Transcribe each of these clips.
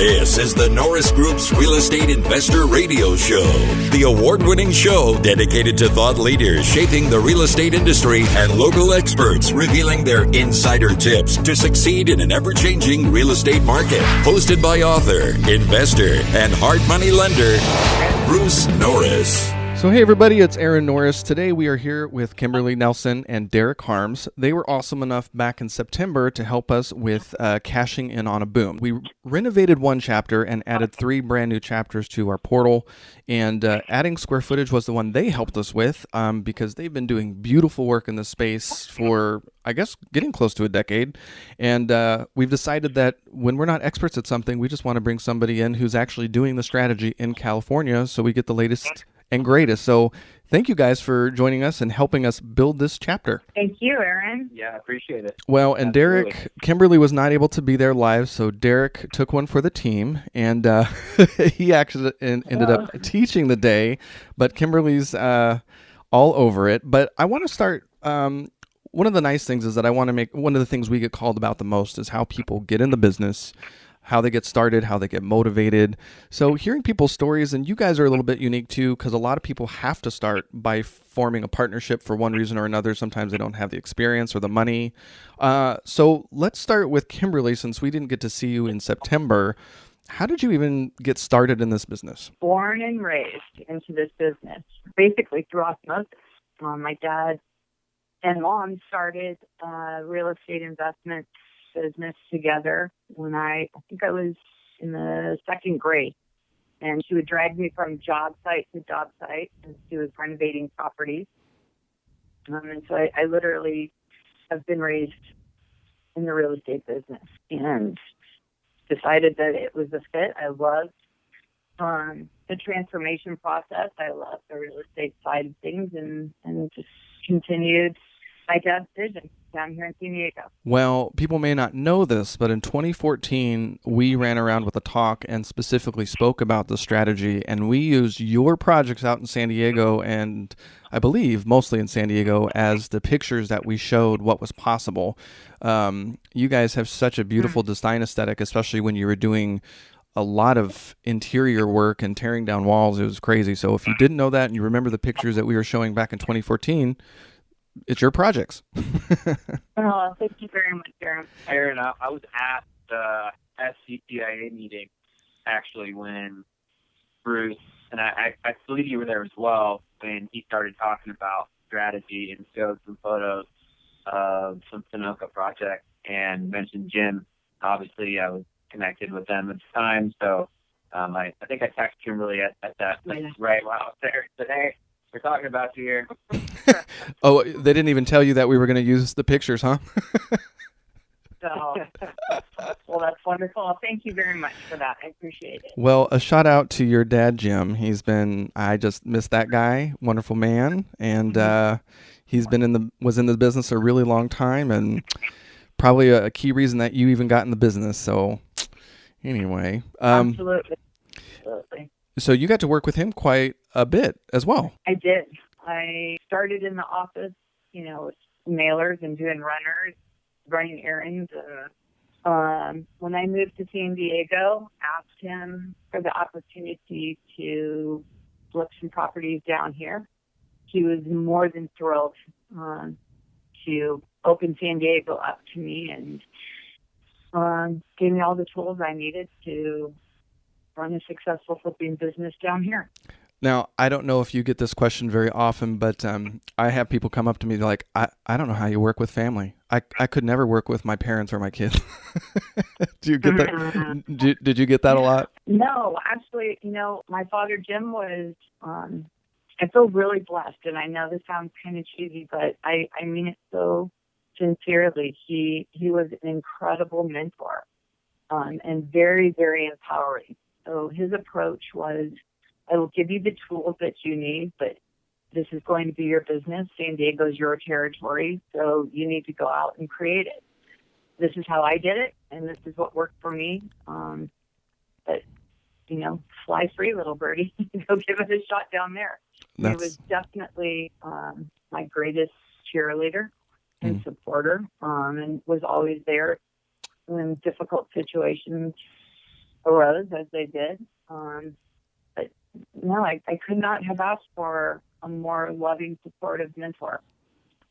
This is the Norris Group's Real Estate Investor Radio Show, the award-winning show dedicated to thought leaders shaping the real estate industry and local experts revealing their insider tips to succeed in an ever-changing real estate market. Hosted by author, investor, and hard money lender, Bruce Norris. So hey everybody, it's Aaron Norris. Today we are here with Kymberly Nelson and Derek Harms. They were awesome enough back in September to help us with cashing in on a boom. We renovated one chapter and added 3 brand new chapters to our portal, and adding square footage was the one they helped us with because they've been doing beautiful work in this space for, I guess, getting close to a decade. And we've decided that when we're not experts at something, we just want to bring somebody in who's actually doing the strategy in California so we get the latest and greatest. So thank you guys for joining us and helping us build this chapter. Thank you, Aaron. Yeah, I appreciate it. Well, and Absolutely. Derek, Kymberly was not able to be there live, so Derek took one for the team, and he actually ended up teaching the day, but Kymberly's all over it. But I want to start, one of the nice things is that I want to make, one of the things we get called about the most is how people get in the business, how they get started, how they get motivated. So hearing people's stories, and you guys are a little bit unique too, because a lot of people have to start by forming a partnership for one reason or another. Sometimes they don't have the experience or the money. So let's start with Kymberly, since we didn't get to see you in September. How did you even get started in this business? Born and raised into this business, basically through osmosis. My dad and mom started real estate investment business together when I think I was in the 2nd grade, and she would drag me from job site to job site as she was renovating properties. And so I literally have been raised in the real estate business and decided that it was a fit. I loved the transformation process. I loved the real estate side of things, and just continued my dad's vision down here in San Diego. Well, people may not know this, but in 2014, we ran around with a talk and specifically spoke about the strategy, and we used your projects out in San Diego, and I believe mostly in San Diego, as the pictures that we showed what was possible. You guys have such a beautiful design aesthetic, especially when you were doing a lot of interior work and tearing down walls. It was crazy. So if you didn't know that and you remember the pictures that we were showing back in 2014, it's your projects. Oh, thank you very much, Aaron. Aaron, I was at the SCCIA meeting, actually, when Bruce, and I believe you were there as well, when he started talking about strategy and showed some photos of some Sunoco projects and mentioned Jim. Obviously, I was connected with them at the time, so I think I texted Kymberly at that right while I was there today. We're talking about you here. Oh, they didn't even tell you that we were going to use the pictures, huh? So, well, that's wonderful. Thank you very much for that. I appreciate it. Well, a shout out to your dad, Jim. I just miss that guy. Wonderful man. And he's was in the business a really long time, and probably a key reason that you even got in the business. So anyway. Absolutely. So you got to work with him quite a bit as well. I did. I started in the office, with mailers and doing runners, running errands. When I moved to San Diego, asked him for the opportunity to flip some properties down here. He was more than thrilled to open San Diego up to me, and gave me all the tools I needed to run a successful flipping business down here. Now, I don't know if you get this question very often, but I have people come up to me like, I don't know how you work with family. I could never work with my parents or my kids. Do you get that? Did you get that a lot? No, actually, my father, Jim, was, I feel really blessed, and I know this sounds kind of cheesy, but I mean it so sincerely. He was an incredible mentor, and very, very empowering. So his approach was, I will give you the tools that you need, but this is going to be your business. San Diego is your territory, so you need to go out and create it. This is how I did it, and this is what worked for me. But, fly free, little birdie. Go give it a shot down there. He was definitely my greatest cheerleader and supporter, and was always there in difficult situations arose as they did. But no, I could not have asked for a more loving, supportive mentor.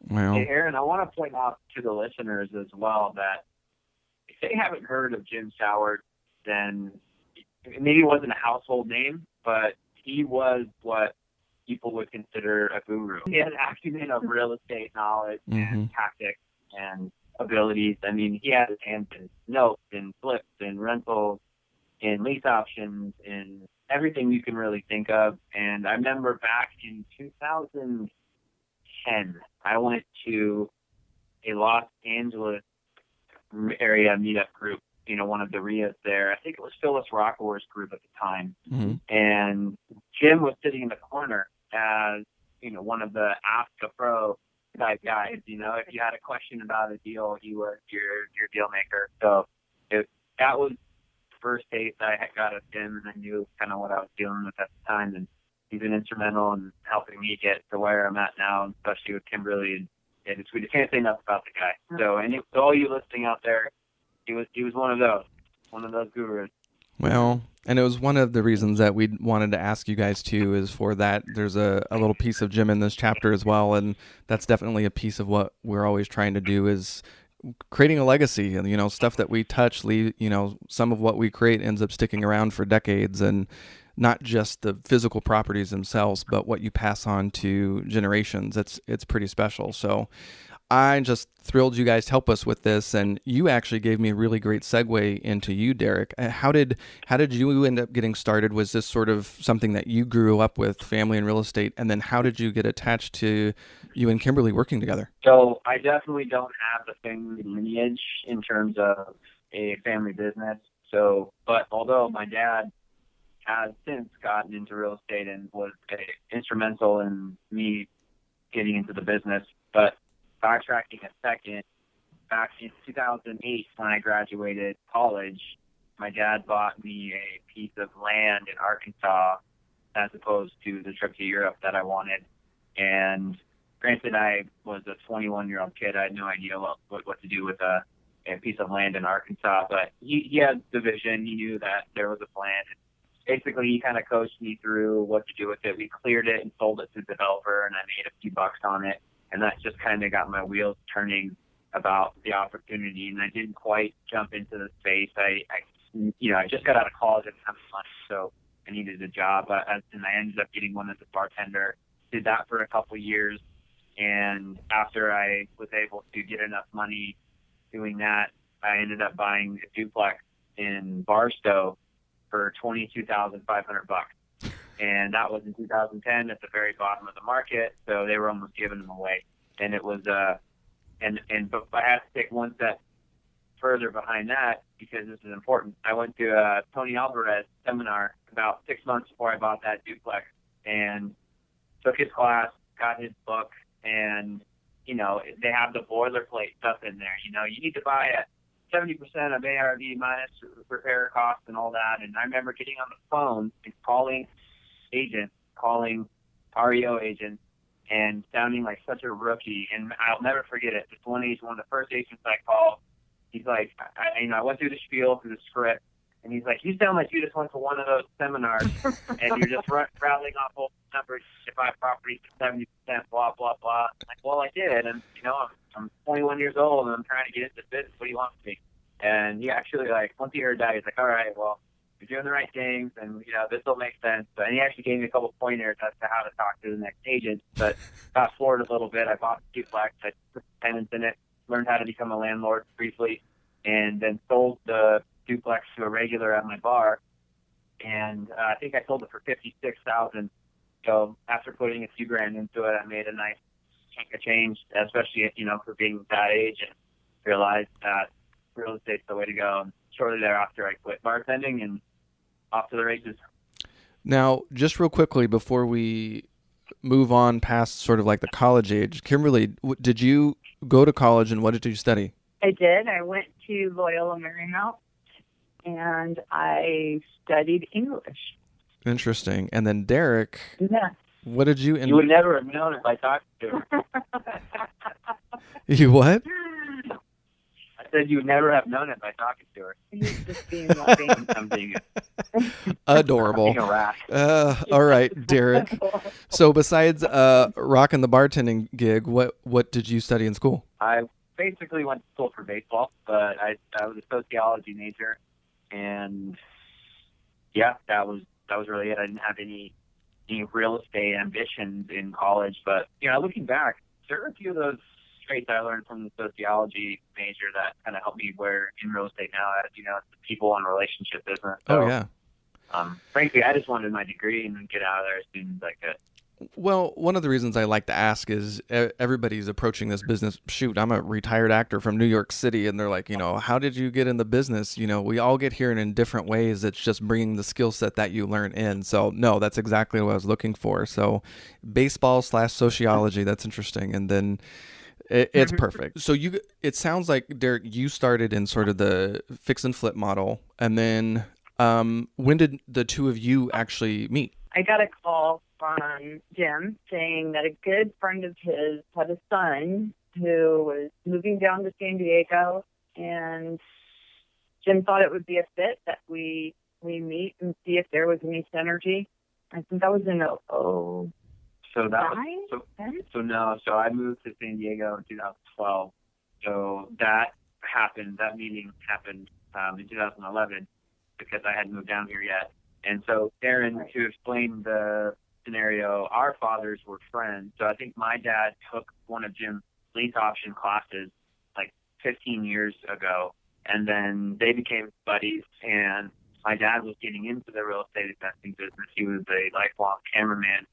Well, Hey, Aaron, I want to point out to the listeners as well that if they haven't heard of Jim Soward, then maybe it wasn't a household name, but he was what people would consider a guru. He had acumen of real estate knowledge and tactics and abilities. I mean, he had his hands in notes and flips and rentals and lease options and everything you can really think of. And I remember back in 2010, I went to a Los Angeles area meetup group, one of the RIAs there. I think it was Phyllis Rockefeller's group at the time. And Jim was sitting in the corner as, one of the Ask a Pro type guys. If you had a question about a deal, he was your deal maker. So that was the first taste I had got of Jim, and I knew kind of what I was dealing with at the time. And he's been instrumental in helping me get to where I'm at now, especially with Kymberly. And we just can't say enough about the guy. So, so all you listening out there, he was one of those gurus. Well, and it was one of the reasons that we wanted to ask you guys too, is for that there's a little piece of Jim in this chapter as well, and that's definitely a piece of what we're always trying to do, is creating a legacy. And stuff that we touch, some of what we create ends up sticking around for decades, and not just the physical properties themselves, but what you pass on to generations. It's pretty special. So I'm just thrilled you guys help us with this, and you actually gave me a really great segue into you, Derek. How did you end up getting started? Was this sort of something that you grew up with, family and real estate, and then how did you get attached to you and Kymberly working together? So I definitely don't have the family lineage in terms of a family business. So, but although my dad has since gotten into real estate and was instrumental in me getting into the business, but backtracking a second, back in 2008 when I graduated college, my dad bought me a piece of land in Arkansas as opposed to the trip to Europe that I wanted. And granted, I was a 21-year-old kid. I had no idea what to do with a piece of land in Arkansas, but he had the vision. He knew that there was a plan. Basically, he kind of coached me through what to do with it. We cleared it and sold it to the developer, and I made a few bucks on it. And that just kind of got my wheels turning about the opportunity. And I didn't quite jump into the space. I just got out of college and had money, so I needed a job. And I ended up getting one as a bartender. Did that for a couple of years. And after I was able to get enough money doing that, I ended up buying a duplex in Barstow for $22,500. And that was in 2010 at the very bottom of the market, so they were almost giving them away. And it was, but I had to take one step further behind that because this is important. I went to a Tony Alvarez seminar about 6 months before I bought that duplex, and took his class, got his book, and they have the boilerplate stuff in there. You need to buy at 70% of ARV minus repair costs and all that. And I remember getting on the phone and calling agents, calling REO agents, and sounding like such a rookie. And I'll never forget it. This one agent, one of the first agents I called, he's like, I went through the spiel, through the script, and he's like, you sound like you just went to one of those seminars, and you're just rattling off all the numbers to buy properties at 70%, blah, blah, blah. I'm like, well, I did, and, I'm 21 years old, and I'm trying to get into business. What do you want from me? And he actually, once he heard that, he's like, all right, well, you're doing the right things, and, this will make sense. And he actually gave me a couple pointers as to how to talk to the next agent. But fast forward a little bit, I bought a duplex, I put tenants in it, learned how to become a landlord briefly, and then sold the duplex to a regular at my bar. And I think I sold it for $56,000. So after putting a few grand into it, I made a nice chunk of change, especially, for being that age, and realized that real estate's the way to go. And shortly thereafter, I quit bartending and off to the races. Now, just real quickly before we move on past sort of like the college age, Kymberly, did you go to college and what did you study? I did. I went to Loyola Marymount, and I studied English. Interesting. And then Derek, Yeah. what did you... You would never have known if I talked to her. You what? said you would never have known it by talking to her. He's just being loving. I'm being Adorable. being a rat. All right, Derek. So besides rocking the bartending gig, what did you study in school? I basically went to school for baseball, but I was a sociology major, and yeah, that was really it. I didn't have any real estate ambitions in college, but looking back, there are a few of those traits I learned from the sociology major that kind of helped me where in real estate now, as it's the people and relationship business. So, Oh yeah. Frankly, I just wanted my degree and get out of there as soon as I could. Well, one of the reasons I like to ask is everybody's approaching this business. Shoot, I'm a retired actor from New York City, and they're like, how did you get in the business? We all get here in different ways. It's just bringing the skill set that you learn in. So, no, that's exactly what I was looking for. So, baseball/sociology, that's interesting. And then it's perfect. So, it sounds like, Derek, you started in sort of the fix and flip model. And then when did the two of you actually meet? I got a call from Jim saying that a good friend of his had a son who was moving down to San Diego, and Jim thought it would be a fit that we meet and see if there was any synergy. I think that was in So I moved to San Diego in 2012. So that meeting happened in 2011 because I hadn't moved down here yet. And so, Aaron, Right. to explain the scenario, our fathers were friends. So I think my dad took one of Jim's lease option classes like 15 years ago, and then they became buddies. And my dad was getting into the real estate investing business. He was a lifelong cameraman,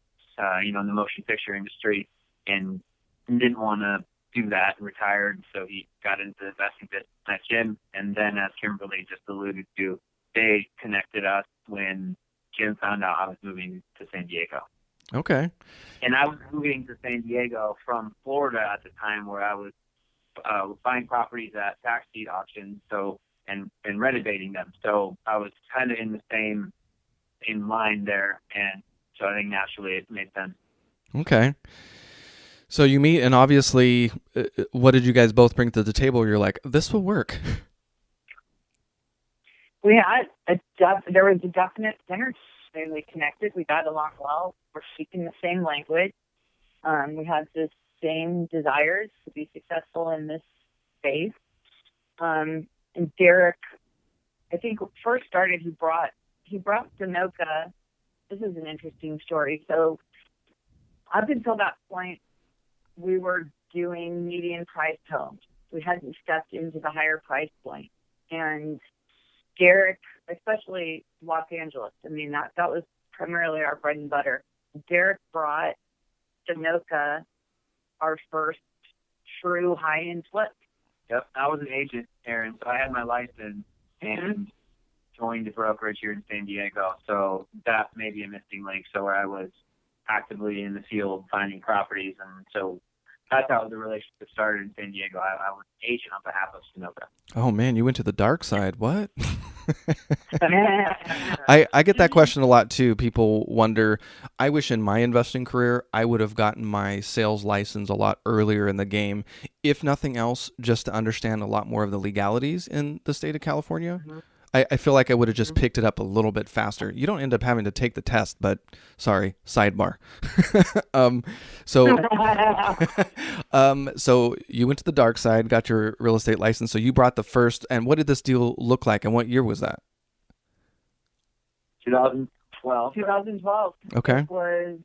in the motion picture industry, and didn't want to do that and retired. So he got into the investing business at Jim. And then, as Kymberly just alluded to, they connected us when Jim found out I was moving to San Diego. Okay. And I was moving to San Diego from Florida at the time, where I was buying properties at tax deed auctions, and renovating them. So I was kind of in line there, and so I think naturally it made sense. Okay. So you meet, and obviously, what did you guys both bring to the table? You're like, this will work. We had there was a definite synergy. We connected. We got along well. We're speaking the same language. We had the same desires to be successful in this space. And Derek, I think first started. He brought Sunoco. This is an interesting story. So up until that point, we were doing median priced homes. We hadn't stepped into the higher price point. And Derek, especially Los Angeles, I mean, that was primarily our bread and butter. Derek brought Sunoco, our first true high-end flip. Yep, I was an agent, Aaron, so I had my license and joined the brokerage here in San Diego. So that may be a missing link. So where I was actively in the field finding properties, and so that's how the relationship started in San Diego. I was an agent on behalf of Sunoco. Oh man, you went to the dark side. What? I get that question a lot too. People wonder, I wish in my investing career I would have gotten my sales license a lot earlier in the game. If nothing else, just to understand a lot more of the legalities in the state of California. Mm-hmm. I feel like I would have just picked it up a little bit faster. You don't end up having to take the test, but sorry, sidebar. So you went to the dark side, got your real estate license. So you brought the first, and what did this deal look like, and what year was that? 2012. 2012. Okay. It was,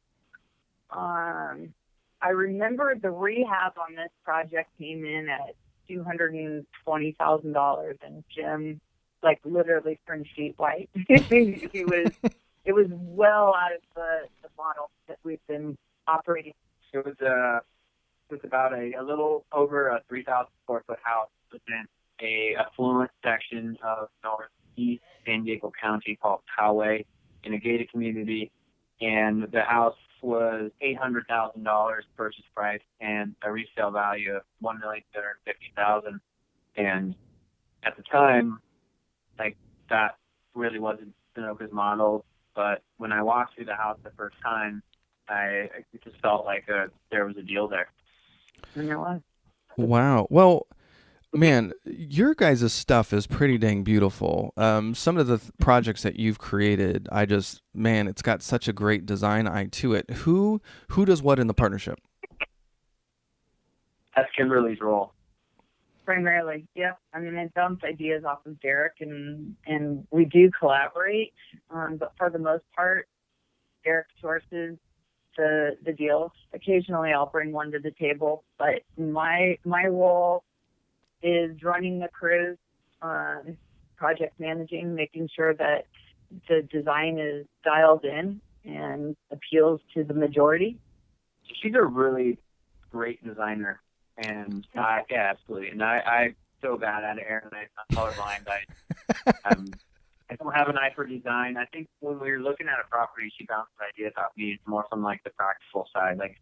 I remember the rehab on this project came in at $220,000, and Jim, like, literally turned sheet white. It was well out of the model that we've been operating. It was about a little over a 3,000 square foot house within a affluent section of northeast San Diego County called Poway, in a gated community, and the house was $800,000 purchase price and a resale value of $1,250,000. And at the time, like, that really wasn't Sunoco's model, but when I walked through the house the first time, I just felt like there was a deal there. And there was. Wow. Well, Man, your guys' stuff is pretty dang beautiful. Some of the projects that you've created, man, it's got such a great design eye to it. Who does what in the partnership? That's Kymberly's role. Primarily, yep. I mean, I bounce ideas off of Derek, and we do collaborate. But for the most part, Derek sources the deals. Occasionally, I'll bring one to the table, but my role is running the crews, project managing, making sure that the design is dialed in and appeals to the majority. She's a really great designer. And yeah, absolutely. And I so bad at it, Aaron. I'm colorblind. I don't have an eye for design. I think when we were looking at a property, she bounced ideas off me more from like the practical side. Like,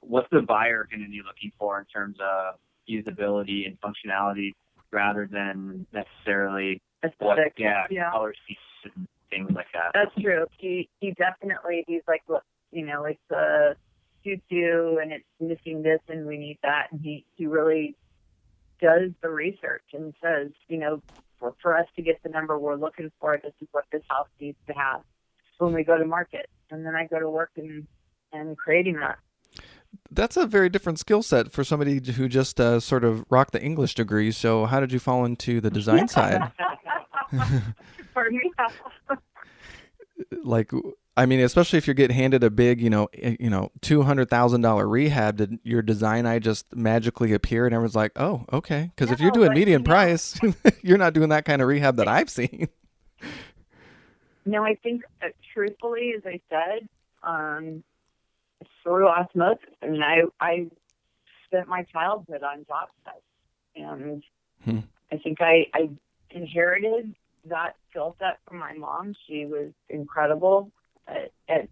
what's the buyer going to be looking for in terms of usability and functionality, rather than necessarily aesthetic. Color schemes and things like that. That's true. He definitely, he's like, look, it's a tutu and it's missing this and we need that, and he really does the research and says, for us to get the number we're looking for, this is what this house needs to have when we go to market. And then I go to work and creating that. That's a very different skill set for somebody who just sort of rocked the English degree. So how did you fall into the design side? Pardon me? Like, I mean, especially if you're getting handed a big, $200,000 rehab, did your design eye just magically appear and everyone's like, oh, okay. Because if you're doing median price, you're not doing that kind of rehab that I've seen. No, I think truthfully, as I said, through osmosis. I mean, I spent my childhood on job sites, and I think I inherited that skill set from my mom. She was incredible at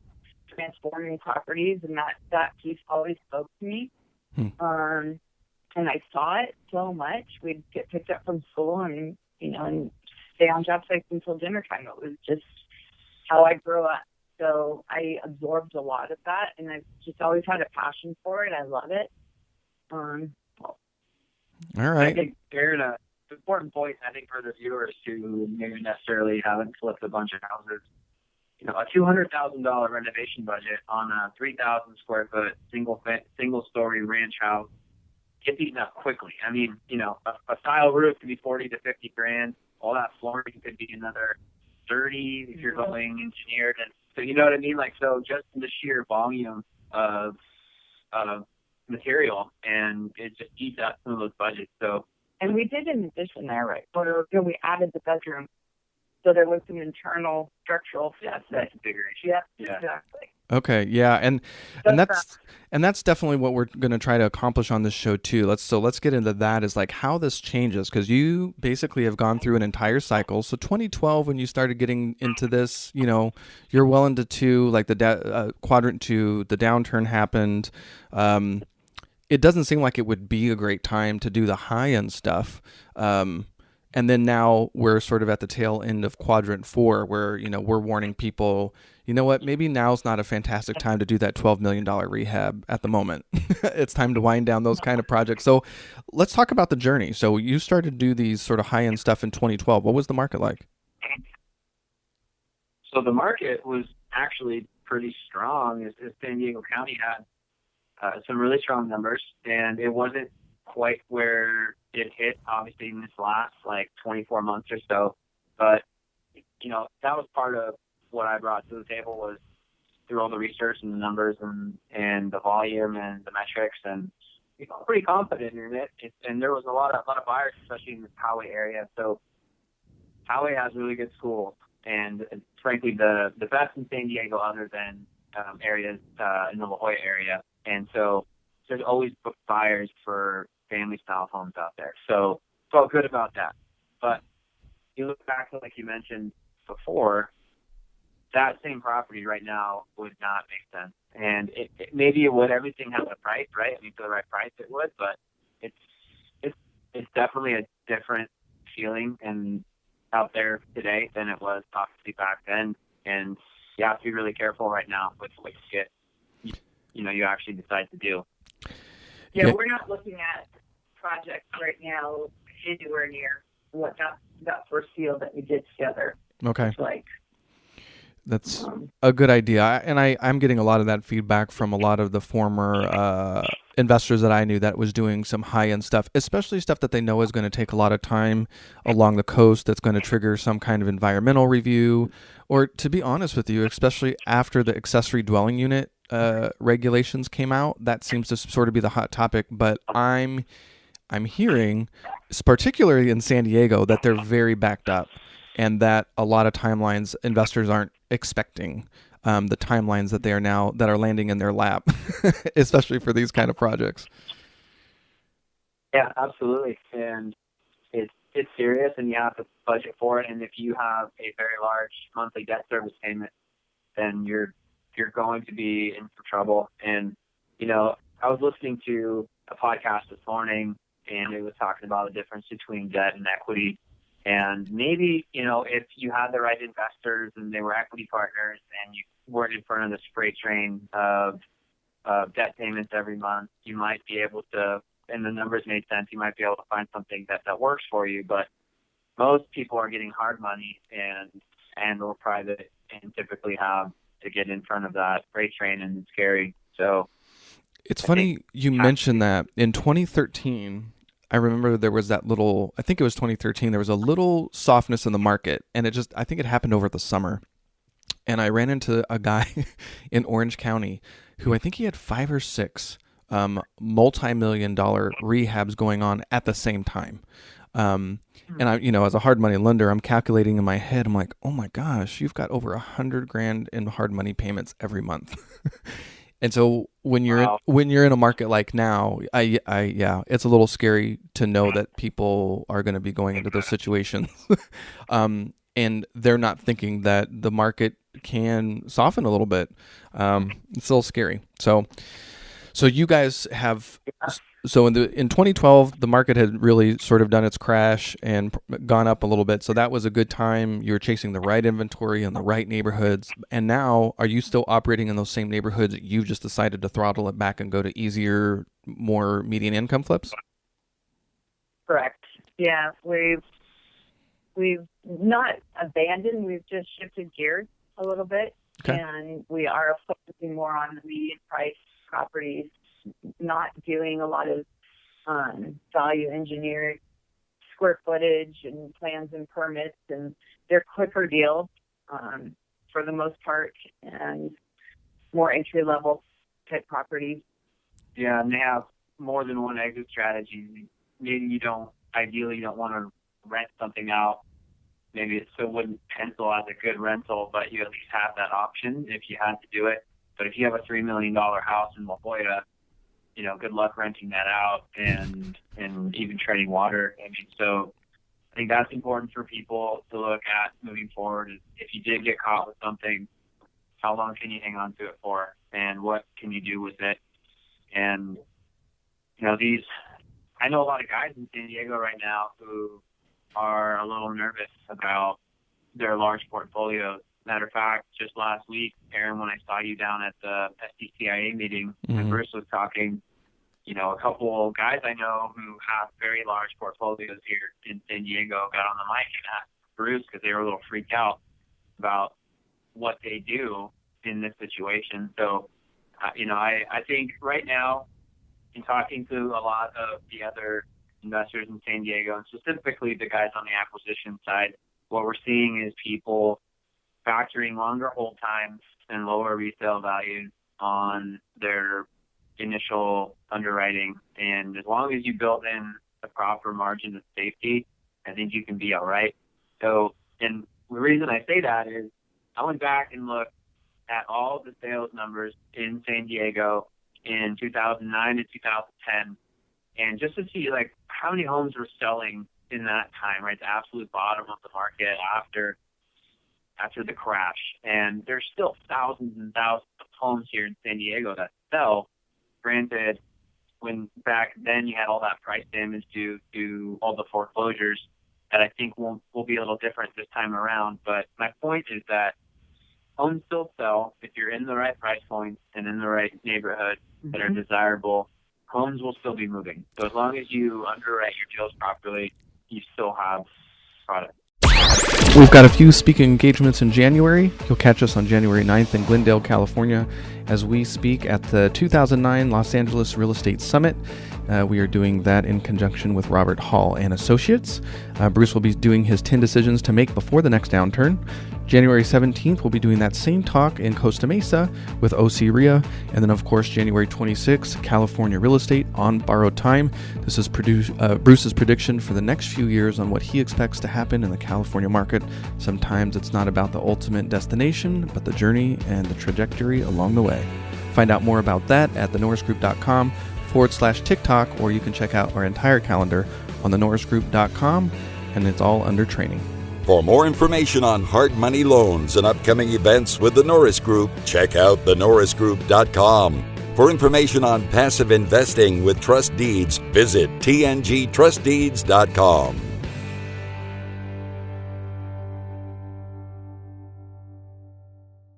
transforming properties, and that piece always spoke to me. And I saw it so much. We'd get picked up from school and stay on job sites until dinner time. It was just how I grew up. So I absorbed a lot of that, and I've just always had a passion for it. I love it. All right. I think, Aaron, an important point, I think, for the viewers who maybe necessarily haven't flipped a bunch of houses, a $200,000 renovation budget on a 3,000 square foot single story ranch house gets eaten up quickly. I mean, a tile roof could be 40 to 50 grand. All that flooring could be another 30 if you're going engineered. And so, you know what I mean? Like, so just the sheer volume of material, and it just eats up some of those budgets. So, and we did an addition there, right? So we added the bedroom, so there was some internal structural. Yeah, that's configuration. Yeah, exactly. Okay, yeah, and that's definitely what we're going to try to accomplish on this show too. Let's get into that, is like how this changes, because you basically have gone through an entire cycle. So 2012, when you started getting into this, you're well into two, like the quadrant 2, the downturn happened. It doesn't seem like it would be a great time to do the high end stuff. And then now we're sort of at the tail end of quadrant 4, where, we're warning people, you know what, maybe now's not a fantastic time to do that $12 million rehab at the moment. It's time to wind down those kind of projects. So let's talk about the journey. So you started to do these sort of high end stuff in 2012. What was the market like? So the market was actually pretty strong, as San Diego County had some really strong numbers, and it wasn't quite where it hit, obviously, in this last 24 months or so. But that was part of what I brought to the table, was through all the research and the numbers and the volume and the metrics, and pretty confident in it. And there was a lot of buyers, especially in the Poway area. So Poway has really good schools, and frankly the best in San Diego, other than areas in the La Jolla area. And so there's always buyers for family-style homes out there. So felt good about that. But you look back, like you mentioned before, that same property right now would not make sense. And it maybe it would. Everything has a price, right? I mean, for the right price it would, but it's definitely a different feeling and out there today than it was obviously back then. And you have to be really careful right now with what you actually decide to do. Yeah, we're not looking at projects right now anywhere near what that first deal that we did together. Okay. It's like. That's a good idea. I'm getting a lot of that feedback from a lot of the former investors that I knew that was doing some high-end stuff, especially stuff that they know is going to take a lot of time along the coast, that's going to trigger some kind of environmental review, or to be honest with you, especially after the accessory dwelling unit regulations came out, that seems to sort of be the hot topic. But I'm hearing, particularly in San Diego, that they're very backed up, and that a lot of timelines investors aren't expecting the timelines that are landing in their lap, especially for these kind of projects. Yeah, absolutely. And it's serious, and you have to budget for it. And if you have a very large monthly debt service payment, then you're going to be in some trouble. And I was listening to a podcast this morning, and it was talking about the difference between debt and equity. And maybe, if you had the right investors and they were equity partners and you weren't in front of the freight train of debt payments every month, you might be able to, and the numbers made sense, you might be able to find something that works for you. But most people are getting hard money and or private, and typically have to get in front of that freight train, and it's scary. So it's funny you mentioned that. In 2013, I remember there was that little, I think it was 2013, there was a little softness in the market, and I think it happened over the summer. And I ran into a guy in Orange County who I think he had 5 or 6 multi-million-dollar rehabs going on at the same time. And I, as a hard money lender, I'm calculating in my head, I'm like, oh my gosh, you've got over $100,000 in hard money payments every month. And so when you're in a market like now, yeah, it's a little scary to know that people are going to be going into those situations, and they're not thinking that the market can soften a little bit. It's a little scary. So you guys have. So in 2012, the market had really sort of done its crash and gone up a little bit. So that was a good time. You were chasing the right inventory in the right neighborhoods. And now, are you still operating in those same neighborhoods? You've just decided to throttle it back and go to easier, more median income flips? Correct. Yeah, we've not abandoned. We've just shifted gears a little bit, okay. And we are focusing more on the median price properties, not doing a lot of value engineered square footage and plans and permits, and they're quicker deals for the most part, and more entry level type properties. Yeah, and they have more than one exit strategy. Maybe you don't want to rent something out. Maybe it still wouldn't pencil as a good rental, but you at least have that option if you had to do it. But if you have a $3 million house in La Jolla, good luck renting that out and even treading water. I mean, so I think that's important for people to look at moving forward. Is if you did get caught with something, how long can you hang on to it for, and what can you do with it? And I know a lot of guys in San Diego right now who are a little nervous about their large portfolios. Matter of fact, just last week, Aaron, when I saw you down at the SDCIA meeting, and Bruce was talking, a couple guys I know who have very large portfolios here in San Diego got on the mic and asked Bruce, because they were a little freaked out about what they do in this situation. So, I think right now, in talking to a lot of the other investors in San Diego, and specifically the guys on the acquisition side, what we're seeing is people factoring longer hold times and lower resale values on their initial underwriting. And as long as you build in the proper margin of safety, I think you can be all right. So, and the reason I say that is I went back and looked at all the sales numbers in San Diego in 2009 and 2010, and just to see how many homes were selling in that time, right? The absolute bottom of the market after the crash. And there's still thousands and thousands of homes here in San Diego that sell. Granted, when back then you had all that price damage due to all the foreclosures, that I think will be a little different this time around. But my point is that homes still sell if you're in the right price points and in the right neighborhood that are desirable. homes will still be moving. So as long as you underwrite your deals properly, you still have product. We've got a few speaking engagements in January. You'll catch us on January 9th in Glendale, California, as we speak at the 2009 Los Angeles Real Estate Summit. We are doing that in conjunction with Robert Hall and Associates. Bruce will be doing his 10 decisions to make before the next downturn. January 17th, we'll be doing that same talk in Costa Mesa with OC RIA. And then, of course, January 26th, California Real Estate on Borrowed Time. This is Bruce's prediction for the next few years on what he expects to happen in the California market. Sometimes it's not about the ultimate destination, but the journey and the trajectory along the way. Find out more about that at thenorrisgroup.com/TikTok, or you can check out our entire calendar on thenorrisgroup.com, and it's all under training. For more information on hard money loans and upcoming events with the Norris Group, check out thenorrisgroup.com. For information on passive investing with trust deeds, visit tngtrustdeeds.com.